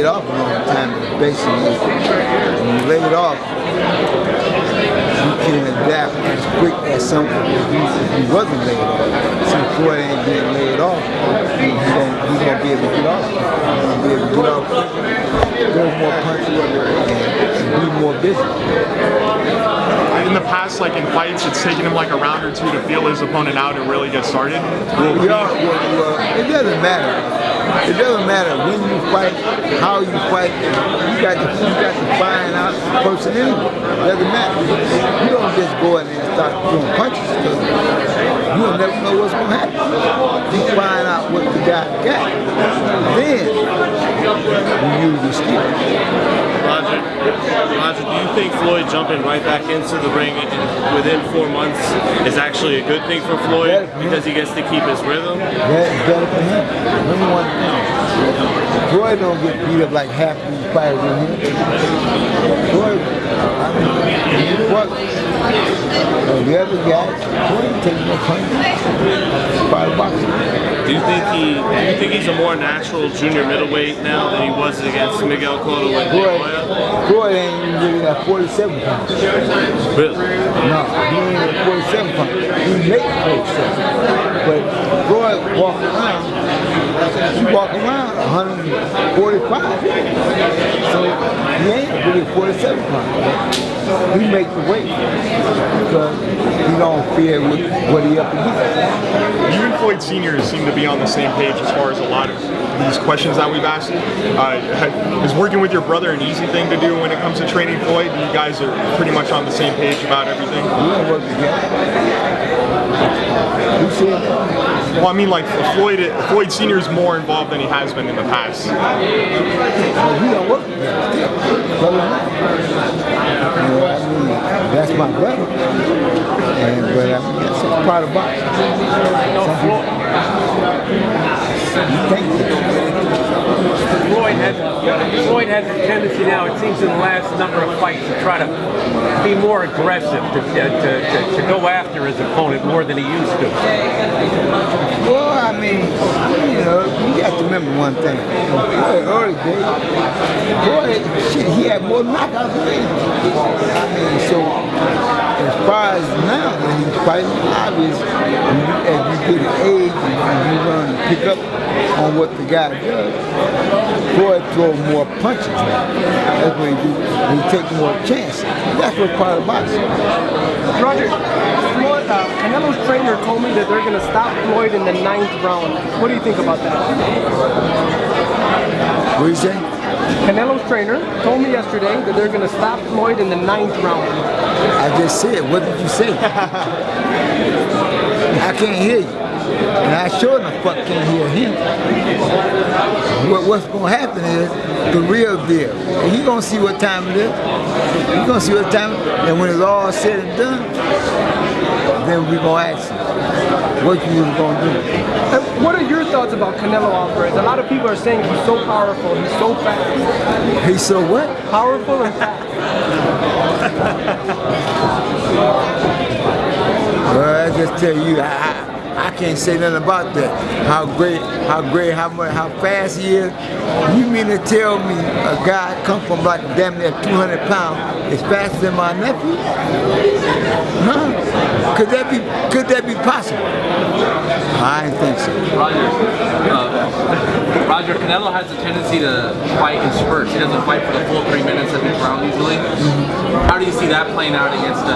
off a long time, basically, when you laid off, you can adapt as quick as someone if you wasn't laid off. Since Floyd ain't being laid off, he's gonna be able to get off. He's gonna be able to get off, throw more punches, and be more busy. In the past, like in fights, it's taken him like a round or two to feel his opponent out and really get started. Well, it doesn't matter. It doesn't matter when you fight, how you fight. You got to find out the person anyway. It doesn't matter. You don't just go in there and start throwing punches because you'll never know what's going to happen. You find out what the guy got. Then you use your skill. Roger, do you think Floyd jumping right back into the ring within 4 months is actually a good thing for Floyd because he gets to keep his rhythm? That's better for him. Number one thing, Floyd don't get beat up like half these fighters in here. Floyd, the other guys, Floyd takes no punches. By boxing. Do you think he's a more natural junior middleweight now than he was against Miguel Cotto and Floyd ain't even really got 47 pounds. Really? No, he ain't at 47 pounds. He makes 47. But Floyd walk around 145. So he ain't really 47 pounds. He make the weight because he don't fear what he up against. You and Floyd Sr. seem to be on the same page as far as a lot of these questions that we've asked. Is working with your brother an easy thing to do when it comes to training Floyd? You guys are pretty much on the same page about everything? We don't work together. Who said that? Well, I mean, like Floyd Sr. is more involved than he has been in the past. Well, we don't work together. I mean, that's my brother. But I mean, that's a part of boxing. Floyd has a tendency now, it seems in the last number of fights, to try to be more aggressive, to go after his opponent more than he used to. Well, I mean, you know, you got to remember one thing. Floyd, early days, Floyd, he had more knockouts than me. I mean, so as far as now that he's fighting, obvious, as you get an age and you learn to pick up on what the guy does, Floyd throws more punches now. That's what he do. He takes more chances. That's what's part of boxing. Roger, Canelo's trainer told me that they're going to stop Floyd in the 9th round. What do you think about that? What do you say? Canelo's trainer told me yesterday that they're going to stop Floyd in the 9th round. I just said, what did you say? I can't hear you. And I sure the fuck can't hear him. What's going to happen is the real deal. And he going to see what time it is. He's going to see what time it is. And when it's all said and done, then we're going to ask him what you was going to do. And what are your thoughts about Canelo Alvarez? A lot of people are saying he's so powerful, he's so fast. He's so what? Powerful and fast. Well, I just tell you, I can't say nothing about that. How fast he is. You mean to tell me a guy come from like damn near 200 pounds is faster than my nephew? Huh? Could that be possible? I didn't think so. Roger, Canelo has a tendency to fight in spurts. He doesn't fight for the full 3 minutes of each round usually. How do you see that playing out against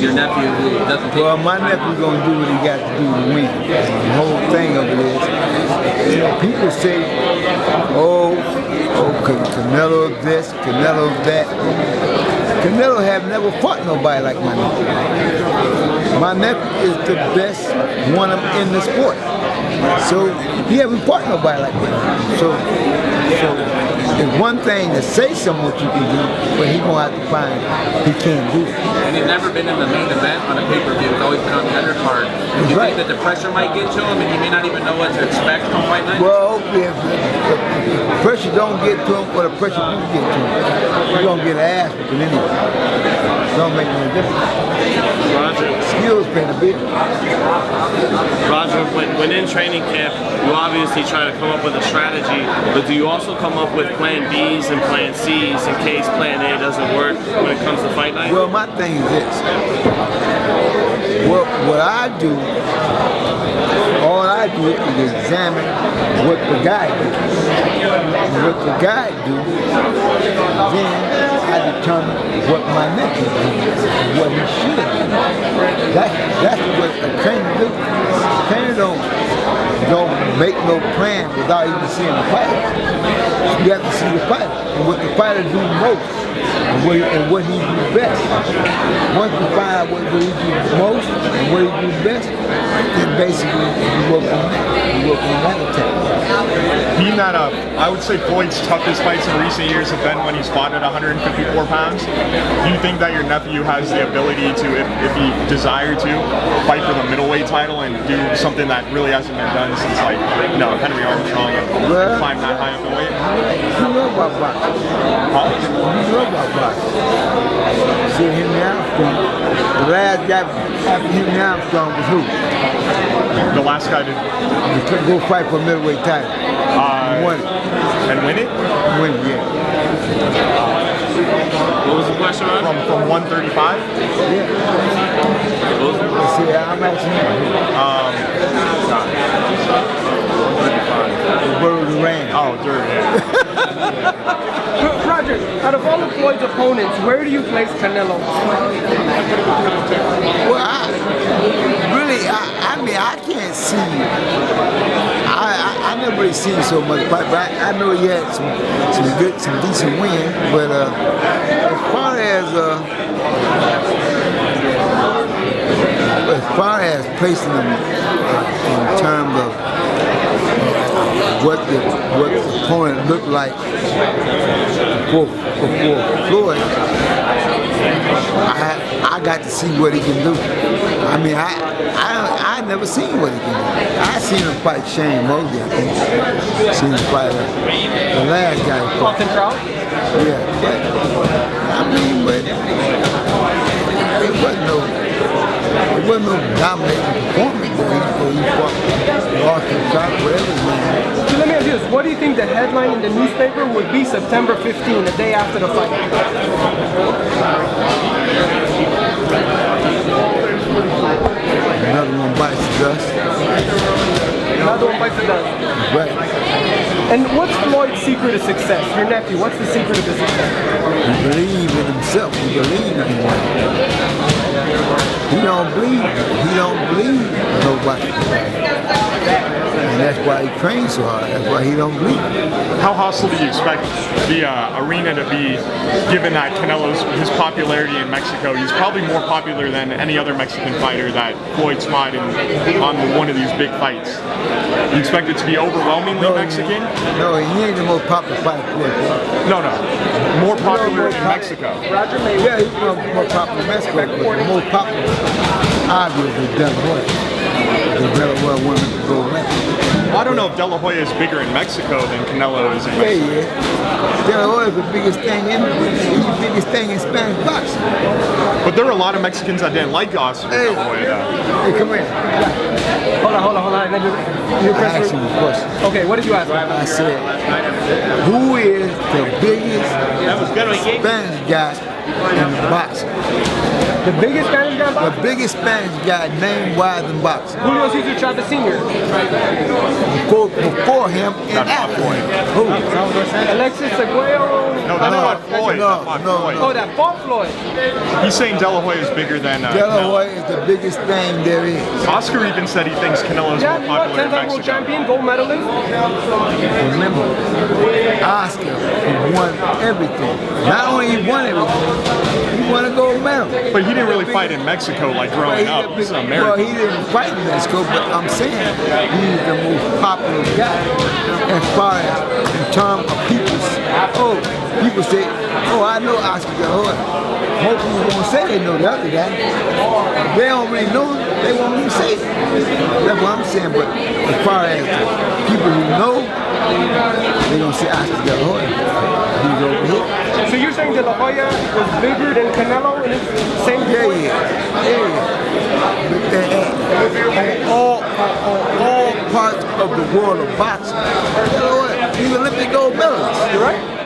your nephew who doesn't take? Well, my nephew's gonna do what he got to do to win. The whole thing of it is, people say, Canelo this, Canelo that. Canelo have never fought nobody like my nephew. My nephew is the best one in the sport. So he haven't fought nobody like that. So it's one thing to say something what you can do, but he gonna have to find he can't do it. And he's never been in the main event on a pay-per-view. He's always been on the undercard. you right. think that the pressure might get to him and he may not even know what to expect from fight night? Well, hopefully if the pressure don't get to him or the pressure do get to him, he's going to get an ass whipping anyway. Don't make no difference. Roger. Skills pay the bill. Roger, when in training camp, you obviously try to come up with a strategy, but do you also come up with plan Bs and plan Cs in case plan A doesn't work when it comes to fight night? Well, my thing is this. What I do, all I do is examine what the guy do. And what the guy do, then I determine what my nephew do, what he should do. That's what a trainer do. A trainer don't make no plan without even seeing the fighter. You have to see the fighter and what the fighter do most. And what he do best. Once you find out what he do most and what he do best, then basically you work on that. You work on that attack. Being that I would say Floyd's toughest fights in recent years have been when he's fought at 154 pounds. Do you think that your nephew has the ability to, if he desired to, fight for the middleweight title and do something that really hasn't been done since, like, Henry Armstrong and climb that high up in weight? You know about boxing. Huh? You know about boxing. See, Henry Armstrong, the last guy after Henry Armstrong was who? The last guy to Go fight for a middleweight title. Won it. And win it? Win it, yeah. What was the question, Roger? From 135? Yeah. See, I'm asking you. Burrow Duran. Oh, Durham, yeah. Roger, out of all of Floyd's opponents, where do you place Canelo? Well, I mean, I can't see. I never really seen so much fight, but I know he had some decent wins. But as far as placing him in terms of what the opponent looked like before Floyd, I got to see what he can do. I mean, I never seen what he can do. I seen him fight Shane Mosley, I think. Seen him fight the last guy he fought. Yeah, but it wasn't no dominating performance where he fought Austin Trout, whatever his name is. So let me ask you this, what do you think the headline in the newspaper would be September 15, the day after the fight? Another one bites the dust. Another one bites the dust. Right. And what's Floyd's secret of success? Your nephew, what's the secret of his success? He believes in himself. He believes in himself. He don't believe nobody. And that's why he trains so hard. That's why he don't believe. How hostile do you expect the arena to be, given that Canelo's his popularity in Mexico? He's probably more popular than any other Mexican fighter that Floyd's fought on one of these big fights. Do you expect it to be overwhelmingly Mexican? No, he ain't the most popular fighter. No. More popular in Mexico. Roger Mayweather. Yeah, he's more popular in Mexico, but the most popular, obviously, is De La Hoya. The De La Hoya wanted to go Mexico. I don't know if De La Hoya is bigger in Mexico than Canelo is in Mexico. Yeah. De La Hoya is the biggest thing in Spanish boxing. But there are a lot of Mexicans that didn't like Oscar De La Hoya, though. Hey, come here. Hold on. I asked him a question. Okay, what did you ask? I said, who is the biggest Spanish guy in boxing? The biggest Spanish guy in The boxing? biggest Spanish guy name-wise in boxing. Julio Cesar Chavez Sr. Before him and after him. Who? Alexis Seguello. No, that's not Floyd. No. Oh, that fought Floyd. He's saying De La Hoya is bigger than De La Canelo. Hoya is the biggest thing there is. Oscar even said he thinks Canelo is Yeah, more popular in 10-time world Mexico. champion, gold medalist. Remember, Oscar won everything. Not only he won everything, he won a gold medal. But he didn't really fight in Mexico like growing up. He's an Well, American. he didn't fight in Mexico, but I'm saying he's the most popular guy as far as in terms of people say, I know Oscar De La Hoya. Hopefully you won't say they know the other guy. They don't really know him. they won't even say it. That's what I'm saying. But as far as people who know, they gonna say Oscar De La Hoya. He's over here. So you're saying De La Hoya was bigger than Canelo in his same weight? On all parts of the world of boxing, you know what? He's an Olympic gold medalist. You're right.